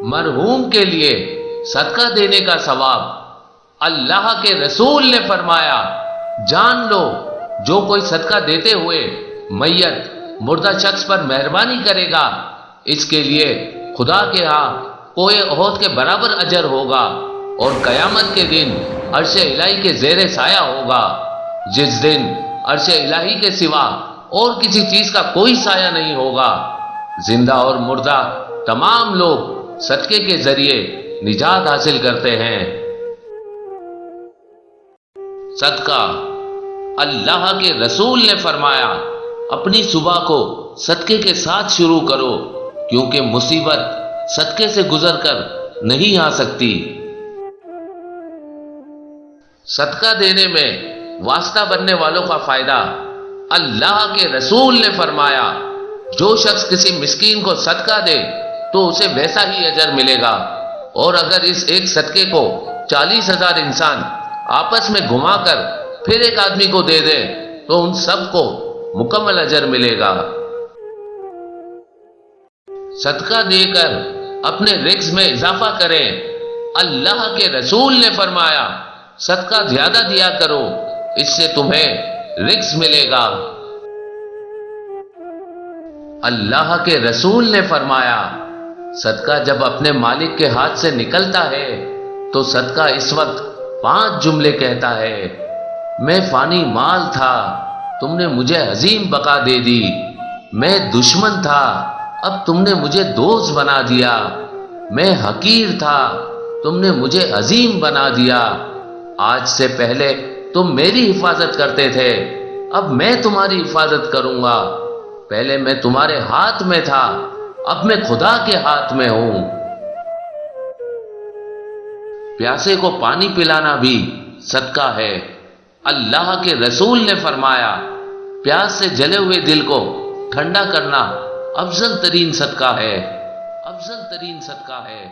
مرحوم کے لیے صدقہ دینے کا ثواب۔ اللہ کے رسول نے فرمایا، جان لو جو کوئی صدقہ دیتے ہوئے میت مردہ شخص پر مہربانی کرے گا، اس کے لیے خدا کے ہاں کوئی عہد کے برابر اجر ہوگا، اور قیامت کے دن عرش الہی کے زیر سایہ ہوگا، جس دن عرش الہی کے سوا اور کسی چیز کا کوئی سایہ نہیں ہوگا۔ زندہ اور مردہ تمام لوگ صدقے کے ذریعے نجات حاصل کرتے ہیں۔ صدقہ۔ اللہ کے رسول نے فرمایا، اپنی صبح کو صدقے کے ساتھ شروع کرو، کیونکہ مصیبت صدقے سے گزر کر نہیں آ سکتی۔ صدقہ دینے میں واسطہ بننے والوں کا فائدہ۔ اللہ کے رسول نے فرمایا، جو شخص کسی مسکین کو صدقہ دے تو اسے ویسا ہی اجر ملے گا، اور اگر اس ایک صدقے کو 40,000 انسان آپس میں گھما کر پھر ایک آدمی کو دے دیں تو ان سب کو مکمل اجر ملے گا۔ صدقہ دے کر اپنے رزق میں اضافہ کریں۔ اللہ کے رسول نے فرمایا، صدقہ زیادہ دیا کرو، اس سے تمہیں رزق ملے گا۔ اللہ کے رسول نے فرمایا، صدقہ جب اپنے مالک کے ہاتھ سے نکلتا ہے تو صدقہ اس وقت 5 جملے کہتا ہے: میں فانی مال تھا، تم نے مجھے عظیم بقا دے دی۔ میں دشمن تھا، اب تم نے مجھے دوست بنا دیا۔ میں حقیر تھا، تم نے مجھے عظیم بنا دیا۔ آج سے پہلے تم میری حفاظت کرتے تھے، اب میں تمہاری حفاظت کروں گا۔ پہلے میں تمہارے ہاتھ میں تھا، اب میں خدا کے ہاتھ میں ہوں۔ پیاسے کو پانی پلانا بھی صدقہ ہے۔ اللہ کے رسول نے فرمایا، پیاس سے جلے ہوئے دل کو ٹھنڈا کرنا افضل ترین صدقہ ہے، افضل ترین صدقہ ہے۔